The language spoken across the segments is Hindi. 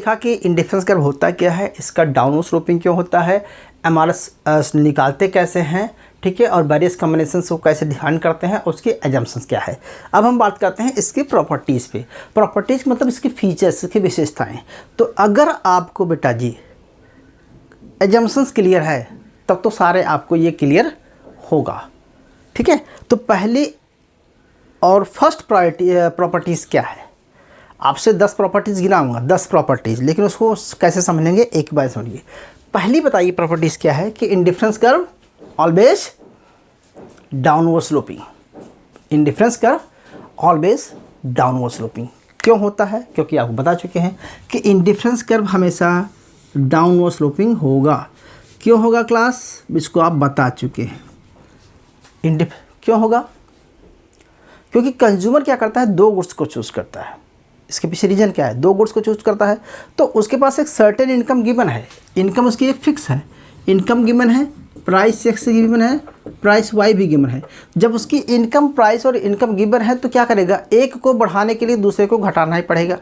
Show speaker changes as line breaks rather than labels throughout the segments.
देखा कि इंडिफरेंस कर्व होता क्या है, इसका डाउनवर्ड स्लोपिंग क्यों होता है, एमआरएस निकालते कैसे हैं, ठीक है, और वेरियस कॉम्बिनेशंस को कैसे डिफाइन करते हैं, उसके एजम्पशंस क्या है। अब हम बात करते हैं इसकी प्रॉपर्टीज़ पे। प्रॉपर्टीज़ मतलब इसकी फीचर्स, इसकी विशेषताएं। तो अगर आपको बेटा जी एजम्पशंस क्लियर है तब तो सारे आपको ये क्लियर होगा, ठीक है। तो पहली और फर्स्ट प्रॉपर्टीज़ क्या है, आपसे 10 प्रॉपर्टीज़ गिनाऊंगा, 10 प्रॉपर्टीज़, लेकिन उसको कैसे समझेंगे एक बार समझिए। पहली बताइए प्रॉपर्टीज़ क्या है कि indifference curve always downward sloping. Indifference curve always downward sloping क्यों होता है, क्योंकि आपको बता चुके हैं कि इंडिफरेंस कर्व हमेशा डाउनवर्ड स्लोपिंग होगा। क्यों होगा क्लास, इसको आप बता चुके हैं। क्यों होगा, क्योंकि कंज्यूमर क्या करता है, 2 गुड्स को चूज़ करता है। इसके पीछे रीजन क्या है, 2 गुड्स को चूज करता है तो उसके पास एक सर्टेन इनकम गिवन है, इनकम उसकी एक फिक्स है, इनकम गिवन है, प्राइस एक्स गिवन है, प्राइस वाई भी गिवन है। जब उसकी इनकम, प्राइस और इनकम गिवन है तो क्या करेगा, एक को बढ़ाने के लिए दूसरे को घटाना ही पड़ेगा।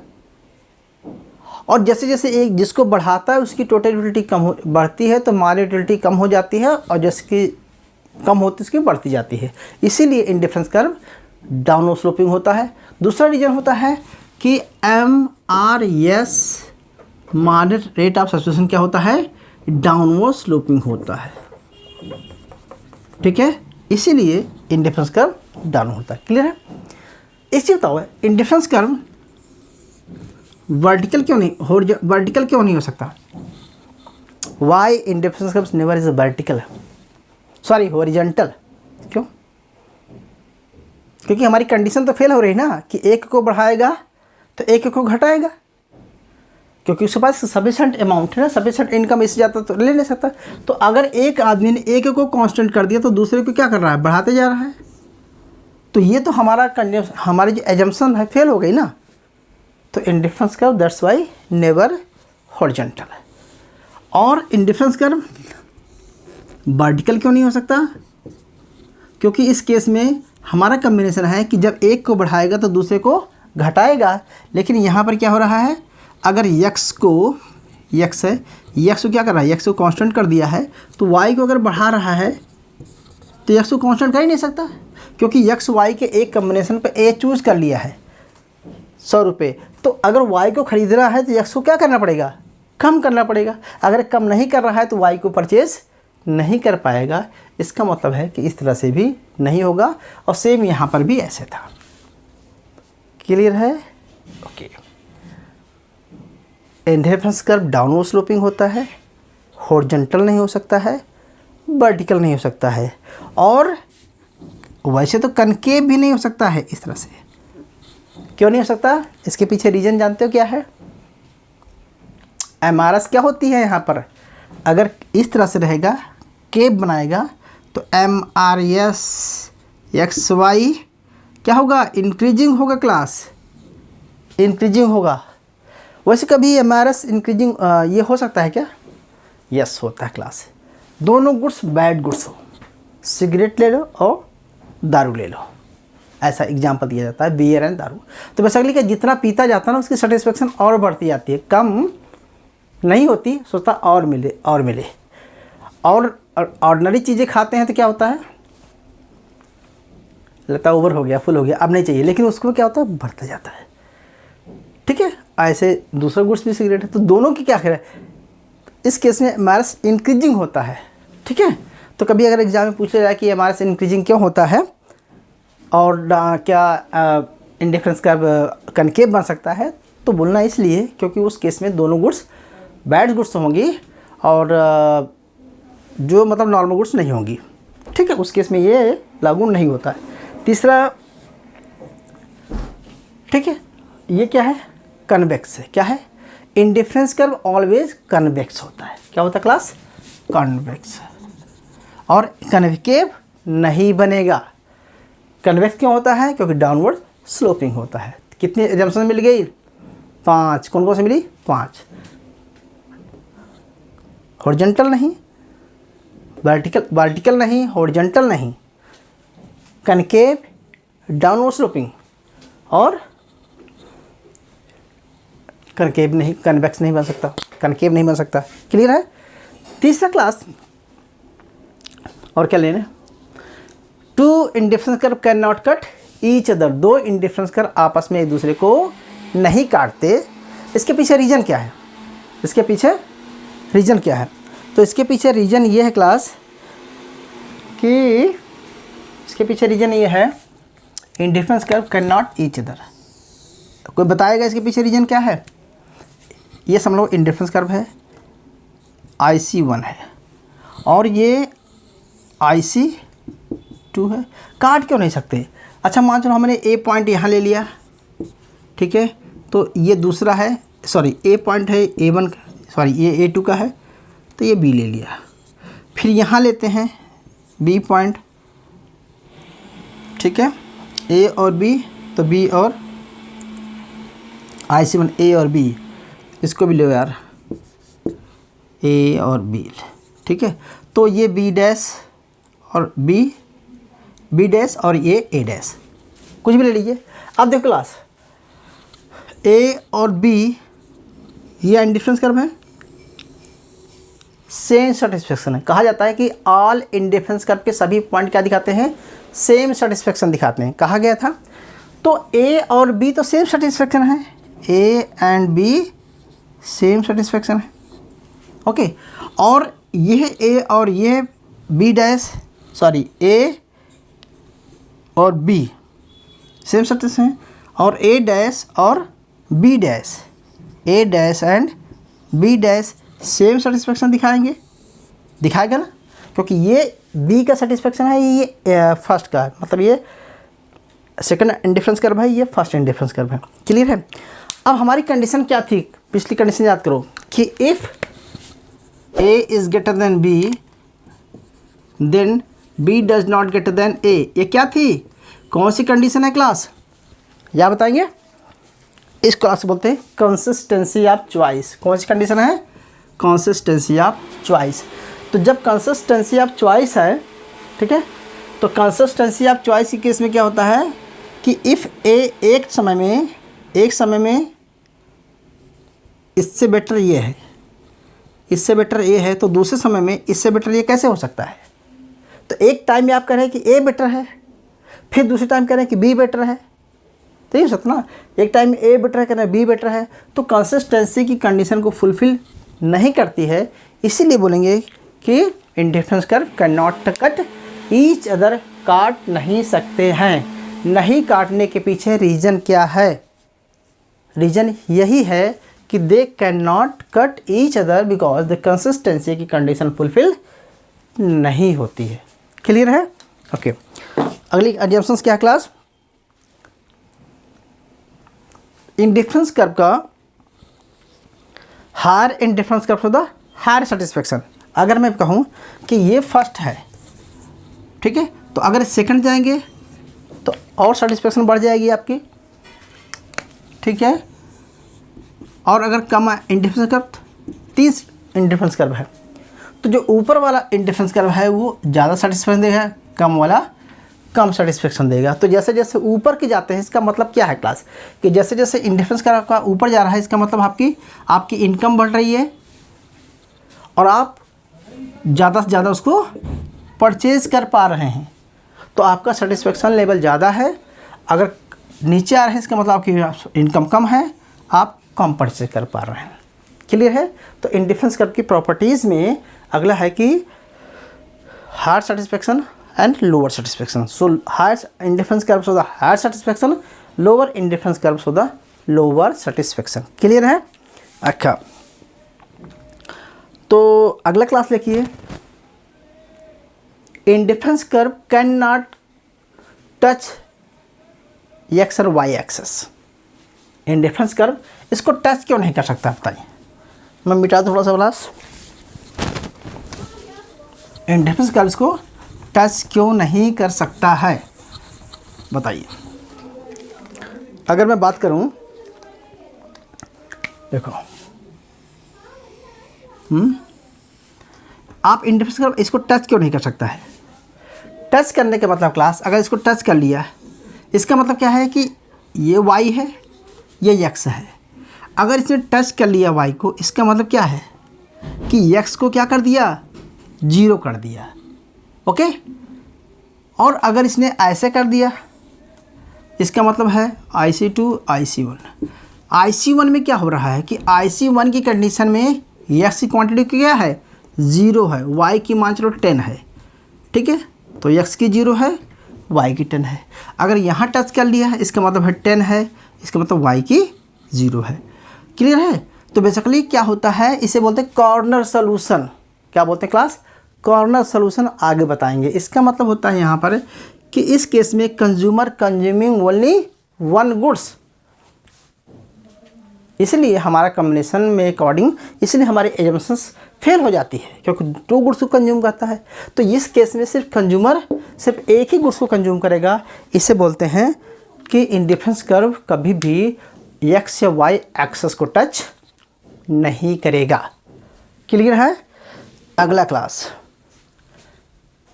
और जैसे जैसे एक जिसको बढ़ाता है उसकी टोटल यूटिलिटी बढ़ती है तो माल यूटिलिटी कम हो जाती है, और जिसकी कम होती है उसकी बढ़ती जाती है। इसीलिए इंडिफरेंस कर्व डाउनवर्ड स्लोपिंग होता है। दूसरा रीजन होता है कि MRS moderate rate of substitution क्या होता है, डाउनवर्ड स्लोपिंग होता है, ठीक है। इसीलिए इंडिफरेंस कर्व डाउन होता है। क्लियर है। इससे बताओ इंडिफरेंस कर्व वर्टिकल क्यों नहीं हो सकता। Why indifference curve never is vertical, sorry horizontal. क्यों, क्योंकि हमारी कंडीशन तो फेल हो रही ना कि एक को बढ़ाएगा तो एक को घटाएगा, क्योंकि उसके पास सफिशेंट अमाउंट है ना, सफिशेंट इनकम इससे ज़्यादा तो ले नहीं सकता। तो अगर एक आदमी ने एक को कांस्टेंट कर दिया तो दूसरे को क्या कर रहा है, बढ़ाते जा रहा है। तो ये तो हमारी जो एजम्पशन है फेल हो गई ना। तो indifference curve that's why never horizontal है। और इंडिफरेंस कर्व वर्टिकल क्यों नहीं हो सकता, क्योंकि इस केस में हमारा कॉम्बिनेशन है कि जब एक को बढ़ाएगा तो दूसरे को घटाएगा। लेकिन यहाँ पर क्या हो रहा है, अगर x को क्या कर रहा है, x को कांस्टेंट कर दिया है तो y को अगर बढ़ा रहा है तो x को कांस्टेंट कर ही नहीं सकता, क्योंकि x y के एक कॉम्बिनेशन पे a चूज़ कर लिया है 100 रुपये। तो अगर y को ख़रीदना है तो x को क्या करना पड़ेगा, कम करना पड़ेगा। अगर कम नहीं कर रहा है तो y को परचेज़ नहीं कर पाएगा। इसका मतलब है कि इस तरह से भी नहीं होगा। और सेम यहाँ पर भी ऐसे था। क्लियर है, okay. Indifference curve downward sloping होता है, हॉरिजॉन्टल नहीं हो सकता है, वर्टिकल नहीं हो सकता है, और वैसे तो कनकेव भी नहीं हो सकता है इस तरह से। क्यों नहीं हो सकता, इसके पीछे रीजन जानते हो क्या है। MRS क्या होती है यहाँ पर, अगर इस तरह से रहेगा केव बनाएगा तो MRS XY क्या होगा, इंक्रीजिंग होगा, क्लास इंक्रीजिंग होगा। वैसे कभी MRS इंक्रीजिंग ये हो सकता है क्या, यस होता है क्लास। दोनों गुड्स बैड गुड्स हो, सिगरेट ले लो और दारू ले लो, ऐसा एग्जाम्पल दिया जाता है, बियर एंड दारू। तो बेसिकली कि जितना पीता जाता है ना उसकी सेटिस्फेक्शन और बढ़ती जाती है, कम नहीं होती, सोचता और मिले और मिले। और ऑर्डिनरी चीज़ें खाते हैं तो क्या होता है, लगता है ओवर हो गया, फुल हो गया, अब नहीं चाहिए, लेकिन उसको क्या होता है, बढ़ता जाता है, ठीक है। ऐसे दूसरा गुड्स भी सिगरेट है, तो दोनों की क्या है, इस केस में MRS इंक्रीजिंग होता है, ठीक है। तो कभी अगर एग्जाम में पूछा जाए कि MRS इंक्रीजिंग क्यों होता है और क्या इंडिफरेंस कर्व कनकेव बन सकता है, तो बोलना इसलिए क्योंकि उस केस में दोनों गुड्स बैड गुड्स होंगी और जो मतलब नॉर्मल गुड्स नहीं होंगी, ठीक है। उस केस में ये लागू नहीं होता है। तीसरा, ठीक है, ये क्या है, कन्वेक्स है। क्या है, इंडिफरेंस कर्व ऑलवेज कन्वेक्स होता है। क्या होता है क्लास, कन्वेक्स, और कन्वेकेव नहीं बनेगा। कन्वेक्स क्यों होता है, क्योंकि डाउनवर्ड स्लोपिंग होता है। कितनी एग्जाम्पशन मिल गई, 5। कौन कौन सी मिली, 5। हॉरिजॉन्टल नहीं, वर्टिकल नहीं, हॉरिजॉन्टल नहीं, कनकेव, डाउनवर्ड स्लोपिंग और कनकेव नहीं, कन्वेक्स नहीं बन सकता, कनकेव नहीं बन सकता। क्लियर है। तीसरा क्लास और क्या लेना, two indifference curve can not cut each other, दो इंडिफरेंस कर्व आपस में एक दूसरे को नहीं काटते। इसके पीछे रीजन क्या है, इसके पीछे रीजन क्या है? तो इसके पीछे रीजन ये है क्लास कि इसके पीछे रीजन ये है indifference curve can not each other. कोई बताएगा इसके पीछे रीजन क्या है? ये समझ लो इंडिफरेंस कर्व है, IC1 है और ये IC2 है, काट क्यों नहीं सकते? अच्छा मान चलो हमने A पॉइंट यहाँ ले लिया, ठीक है, तो ये दूसरा है, सॉरी A पॉइंट है A1, सॉरी ये A2 का है, तो ये B ले लिया। फिर यहाँ लेते हैं B पॉइंट, ठीक है, A और B, तो B और IC1 A और B, इसको भी लो यार, A और B, ठीक है, तो ये B डैश और B डैश और ये A डैश, कुछ भी ले लीजिए। अब देखो क्लास A और B ये इंडिफरेंस कर्व है, सेम सेटिस्फेक्शन है। कहा जाता है कि ऑल इंडिफरेंस कर्व के सभी पॉइंट क्या दिखाते हैं, सेम सेटिस्फेक्शन दिखाते हैं, कहा गया था। तो A और B तो सेम सेटिस्फेक्शन है, A and B same satisfaction है, ओके। और यह A और ये B डैश, सॉरी A और B सेम सेटिस्फेक्शन है, और A डैश और B dash, A dash and B dash same satisfaction दिखाएंगे, दिखाएगा ना, क्योंकि ये B का सेटिस्फेक्शन है, ये फर्स्ट का, मतलब ये सेकंड इंडिफरेंस कर्व है, ये फर्स्ट इंडिफरेंस कर्व है। क्लियर है। अब हमारी कंडीशन क्या थी, पिछली कंडीशन याद करो कि if A is greater than B then B does not greater than A। ये क्या थी, कौन सी कंडीशन है क्लास, या बताएंगे? इस क्लास को बोलते हैं कंसिस्टेंसी ऑफ चॉइस। कौन सी कंडीशन है, कंसिस्टेंसी ऑफ चॉइस। तो जब कंसिस्टेंसी ऑफ चॉइस है, ठीक है, तो कंसिस्टेंसी ऑफ चॉइस के केस में क्या होता है कि इफ़ A एक समय में इससे बेटर ये है, इससे बेटर A है, तो दूसरे समय में इससे बेटर ये कैसे हो सकता है? तो एक टाइम में आप कह रहे हैं कि A बेटर है, फिर दूसरे टाइम कह रहे हैं कि B बेटर है, तो ये हो सकता ना, एक टाइम में A बेटर है, कह रहे हैं B बेटर है, तो कंसिस्टेंसी की कंडीशन को फुलफिल नहीं करती है। इसीलिए बोलेंगे कि indifference curve can not cut each other, काट नहीं सकते हैं। नहीं काटने के पीछे रीज़न क्या है? रीज़न यही है कि they can not cut each other because the consistency की कंडीशन फुलफिल नहीं होती है। क्लियर है, ओके। अगली एग्जाम्पल्स क्या क्लास, इंडिफरेंस कर्व का higher indifference curve to the higher satisfaction. अगर मैं कहूँ कि ये फर्स्ट है, ठीक है, तो अगर सेकंड जाएंगे तो और सेटिस्फेक्शन बढ़ जाएगी आपकी, ठीक है। और अगर कम इंडिफरेंस कर्व, 30 इंडिफरेंस कर्व है, तो जो ऊपर वाला इंडिफरेंस कर्व है वो ज़्यादा सेटिस्फेक्शन देगा, कम वाला कम सेटिस्फेक्शन देगा। तो जैसे जैसे ऊपर के जाते हैं, इसका मतलब क्या है क्लास, कि जैसे जैसे इंडिफरेंस कर्व का ऊपर जा रहा है, इसका मतलब आपकी इनकम बढ़ रही है और आप ज़्यादा से ज़्यादा उसको परचेज़ कर पा रहे हैं, तो आपका सेटिस्फेक्शन लेवल ज़्यादा है। अगर नीचे आ रहे हैं, इसका मतलब आपकी इनकम कम है, आप कम परचेज कर पा रहे हैं। क्लियर है। तो इंडिफरेंस कर्व की प्रॉपर्टीज़ में अगला है कि higher satisfaction and lower satisfaction. So higher indifference curves of the higher satisfaction, lower indifference curves of the lower satisfaction. Clear है। अच्छा, तो अगला क्लास लिखिए, indifference curve can not touch x और वाई एक्सेस। इंडिफरेंस कर्व इसको टच क्यों नहीं कर सकता, बताइए। मैं मिटा दूँ थोड़ा सा क्लास, इंडिफरेंस कर्व इसको टच क्यों नहीं कर सकता है, बताइए। अगर मैं बात करूं, देखो आप इंडिफरेंस कर्व इसको टच क्यों नहीं कर सकता है? टच करने का मतलब क्लास, अगर इसको टच कर लिया, इसका मतलब क्या है कि ये y है, ये x है। अगर इसने टच कर लिया y को, इसका मतलब क्या है कि x को क्या कर दिया, 0 कर दिया। ओके, और अगर इसने ऐसे कर दिया, इसका मतलब है IC2 IC1। IC1 में क्या हो रहा है कि IC1 की कंडीशन में x की क्वांटिटी क्या है, 0 है, y की मान चलो 10 है। ठीक है, तो x की 0 है, y की 10 है। अगर यहाँ टच कर लिया है, इसका मतलब है 10 है, इसका मतलब y की 0 है। क्लियर है? तो बेसिकली क्या होता है, इसे बोलते हैं कॉर्नर सोल्यूशन। क्या बोलते हैं क्लास? कॉर्नर सोल्यूशन आगे बताएंगे। इसका मतलब होता है यहाँ पर कि इस केस में consumer consuming only one goods, इसलिए हमारा कॉम्बिनेशन में अकॉर्डिंग, इसलिए हमारी एजम्पशंस फेल हो जाती है, क्योंकि 2 गुड्स को कंज्यूम करता है। तो इस केस में सिर्फ कंज्यूमर सिर्फ एक ही गुड्स को कंज्यूम करेगा। इसे बोलते हैं कि इंडिफरेंस कर्व कभी भी x या y एक्सेस को टच नहीं करेगा। क्लियर है? अगला क्लास,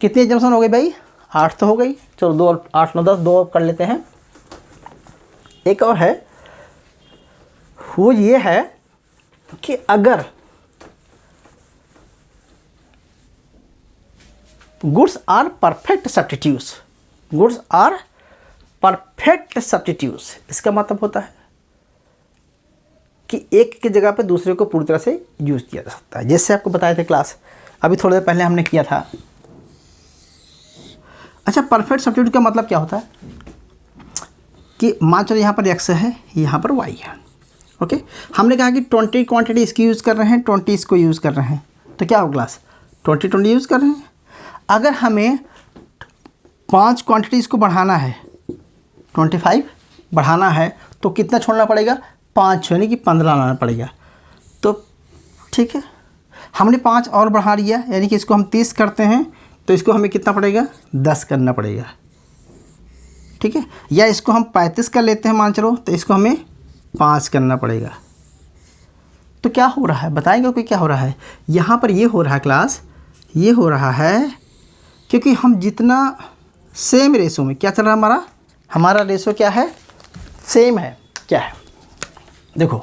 कितनी एजम्पशन हो गई भाई? 8 तो हो गई। चलो 2 और 8 9 10 2 कर लेते हैं। एक और है, वो ये है कि अगर goods are perfect substitutes, goods are perfect substitutes, इसका मतलब होता है कि एक की जगह पे दूसरे को पूरी तरह से यूज़ किया जा सकता है। जैसे आपको बताए थे क्लास, अभी थोड़ी देर पहले हमने किया था। अच्छा, परफेक्ट सब्स्टिट्यूट का मतलब क्या होता है कि मान चलो यहाँ पर x है, यहाँ पर y है। ओके, हमने कहा कि 20 क्वांटिटी इसकी यूज़ कर रहे हैं, 20 इसको यूज़ कर रहे हैं, तो क्या हो क्लास? 20 यूज़ कर रहे हैं। अगर हमें 5 क्वांटिटी इसको बढ़ाना है, 25 बढ़ाना है, तो कितना छोड़ना पड़ेगा? 5 यानी कि 15 लाना पड़ेगा। तो ठीक है, हमने 5 और बढ़ा लिया, यानी कि इसको हम 30 करते हैं, तो इसको हमें कितना पड़ेगा? 10 करना पड़ेगा। ठीक है, या इसको हम 35 कर लेते हैं मान चलो, तो इसको हमें 5 करना पड़ेगा। तो क्या हो रहा है बताएंगे कोई? क्या हो रहा है यहाँ पर? ये हो रहा है क्लास, ये हो रहा है क्योंकि हम जितना सेम रेशो में क्या चल रहा है, हमारा रेशो क्या है? सेम है। क्या है? देखो,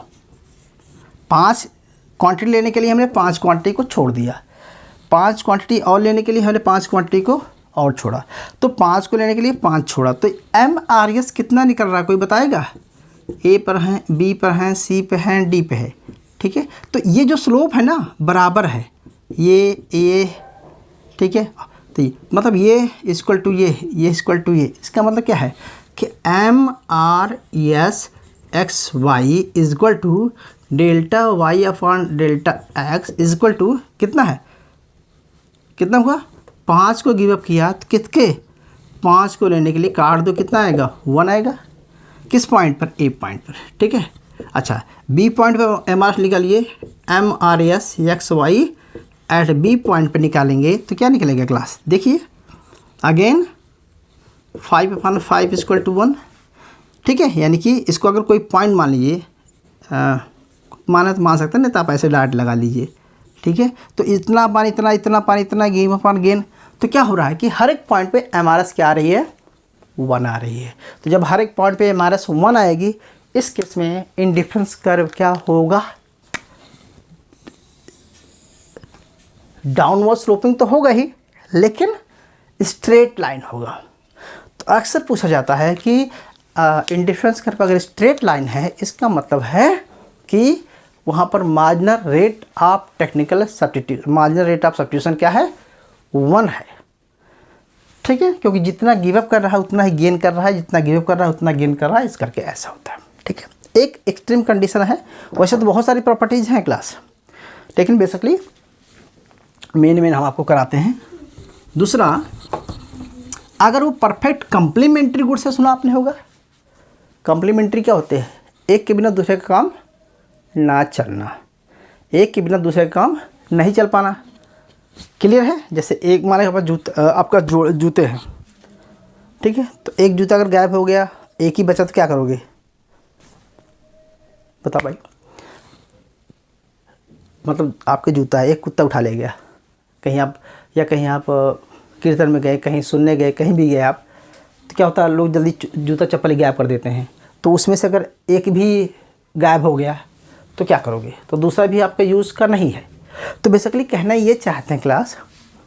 5 क्वांटिटी लेने के लिए हमने 5 क्वांटिटी को छोड़ दिया, 5 क्वांटिटी और लेने के लिए हमने 5 क्वांटिटी को और छोड़ा, तो 5 को लेने के लिए 5 छोड़ा, तो MRS कितना निकल रहा है कोई बताएगा? A पर है, B पर है, C पे है, D पे है। ठीक है, तो ये जो स्लोप है ना बराबर है, ये ठीक है, तो मतलब ये इक्वल टू ये इक्वल टू ये। इसका मतलब क्या है कि MRS XY equal to delta Y upon delta X equal to कितना है? कितना हुआ? 5 को गिव अप किया तो कितने 5 को लेने के लिए काट दो, कितना आएगा? 1 आएगा। किस पॉइंट पर? A पॉइंट पर। ठीक है, अच्छा B पॉइंट पर MRS निकालिए, MRS XY at B point पर निकालेंगे तो क्या निकलेगा क्लास? देखिए अगेन 5/5 इक्वल टू 1। ठीक है, यानी कि इसको अगर कोई पॉइंट मान लीजिए, माना तो मान सकते हैं, नहीं तो आप ऐसे डाट लगा लीजिए। ठीक है, तो इतना पानी इतना, इतना पानी इतना, गेन अपॉन गेन। तो क्या हो रहा है कि हर एक पॉइंट पे MRS क्या आ रही है? 1 आ रही है। तो जब हर एक पॉइंट पे MRS 1 आएगी, इस केस में इंडिफरेंस कर्व क्या होगा? डाउनवर्ड स्लोपिंग तो होगा ही, लेकिन स्ट्रेट लाइन होगा। तो अक्सर पूछा जाता है कि इंडिफरेंस कर्व अगर स्ट्रेट लाइन है, इसका मतलब है कि वहाँ पर marginal rate of technical substitution, marginal rate of substitution क्या है? 1 है। ठीक है, क्योंकि जितना गिव अप कर रहा है उतना ही गेन कर रहा है, जितना गिव अप कर रहा है उतना गेन कर रहा है, इस करके ऐसा होता है। ठीक है, एक एक्सट्रीम कंडीशन है। वैसे तो बहुत सारी प्रॉपर्टीज़ हैं क्लास, लेकिन बेसिकली मेन हम आपको कराते हैं। दूसरा, अगर वो परफेक्ट कंप्लीमेंट्री गुड से सुना आपने होगा। कंप्लीमेंट्री क्या होते हैं? एक के बिना दूसरे का काम ना चलना, एक के बिना दूसरे का काम नहीं चल पाना। क्लियर है? जैसे एक माने आपका जूते हैं, ठीक है, तो एक जूता अगर गायब हो गया, एक ही बचा, तो क्या करोगे? बताओ भाई। मतलब आपके जूता है, एक कुत्ता उठा ले गया, कहीं आप कीर्तन में गए, कहीं सुनने गए, कहीं भी गए आप, तो क्या होता है, लोग जल्दी जूता चप्पल गायब कर देते हैं। तो उसमें से अगर एक भी गायब हो गया तो क्या करोगे, तो दूसरा भी आपका यूज़ का नहीं है। तो बेसिकली कहना ये चाहते हैं क्लास,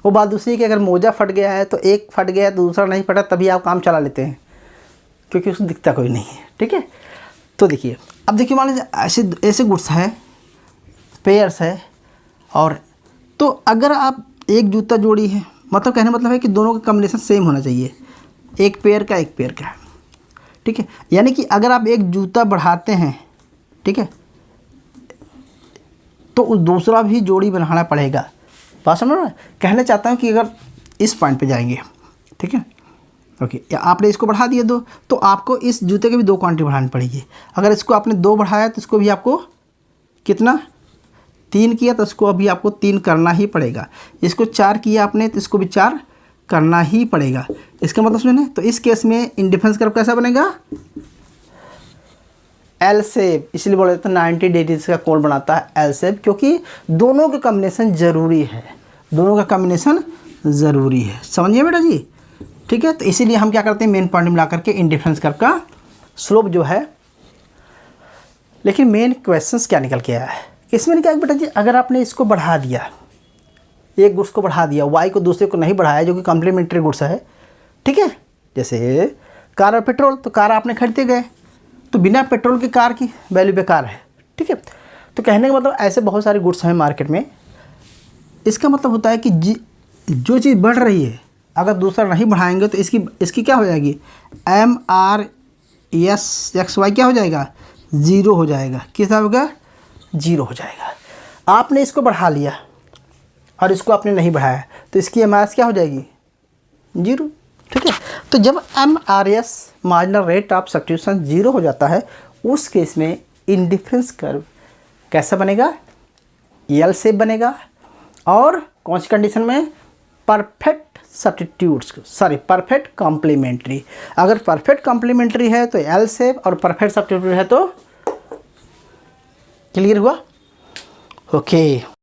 वो बात दूसरी कि अगर मोजा फट गया है तो एक फट गया तो दूसरा नहीं फटा, तभी आप काम चला लेते हैं, क्योंकि उसको दिखता कोई नहीं है। ठीक है, तो देखिए अब देखिए मान लीजिए ऐसे ऐसे गुड्स है, पेयर्स है, और तो अगर आप एक जूता जोड़ी है, मतलब कहने मतलब है कि दोनों का कॉम्बिनेशन सेम होना चाहिए, एक पेयर का एक पेयर का। ठीक है, यानी कि अगर आप एक जूता बढ़ाते हैं, ठीक है, तो उस दूसरा भी जोड़ी बनाना पड़ेगा। बात समझ रहे हैं? कहना चाहता हूँ कि अगर इस पॉइंट पे जाएंगे, ठीक है, ओके, या आपने इसको बढ़ा दिया 2, तो आपको इस जूते की भी 2 क्वांटिटी बढ़ानी पड़ेगी। अगर इसको आपने 2 बढ़ाया तो इसको भी आपको कितना 3 किया, तो इसको अभी आपको 3 करना ही पड़ेगा। इसको 4 किया आपने तो इसको भी 4 करना ही पड़ेगा। इसका मतलब सुनिए, तो इस केस में इंडिफरेंस कर्व कैसा बनेगा, एल शेप, इसलिए बोला जाता है 90 डिग्रीज का कोण बनाता है एल शेप, क्योंकि दोनों का कॉम्बिनेशन ज़रूरी है, दोनों का कॉम्बिनेशन ज़रूरी है। समझिए बेटा जी। ठीक है, तो इसीलिए हम क्या करते हैं, मेन पॉइंट मिला करके इंडिफरेंस कर्व का स्लोप जो है। लेकिन मेन क्वेश्चंस क्या निकल के आया है इसमें, क्या बेटा जी, अगर आपने इसको बढ़ा दिया, एक गुड्स को बढ़ा दिया, वाई को दूसरे को नहीं बढ़ाया, जो कि कॉम्प्लीमेंट्री गुड्स है, ठीक है, जैसे कार और पेट्रोल, तो कार आपने खरीदते गए, तो बिना पेट्रोल की कार की वैल्यू बेकार है। ठीक है, तो कहने का मतलब ऐसे बहुत सारे गुड्स हैं मार्केट में। इसका मतलब होता है कि जो चीज़ बढ़ रही है, अगर दूसरा नहीं बढ़ाएंगे तो इसकी क्या हो जाएगी, MRSXY क्या हो जाएगा, 0 हो जाएगा। किस होगा, 0 हो जाएगा। आपने इसको बढ़ा लिया और इसको आपने नहीं बढ़ाया, तो इसकी MRS क्या हो जाएगी, 0। ठीक है, तो जब MRS marginal rate of substitution 0 हो जाता है, उस केस में इंडिफरेंस कर्व कैसा बनेगा, एल शेप बनेगा। और कौन सी कंडीशन में, perfect substitutes, sorry perfect complementary. अगर परफेक्ट कॉम्प्लीमेंट्री है तो एल शेप, और परफेक्ट सब्स्टिट्यूट है तो, क्लियर हुआ, ओके।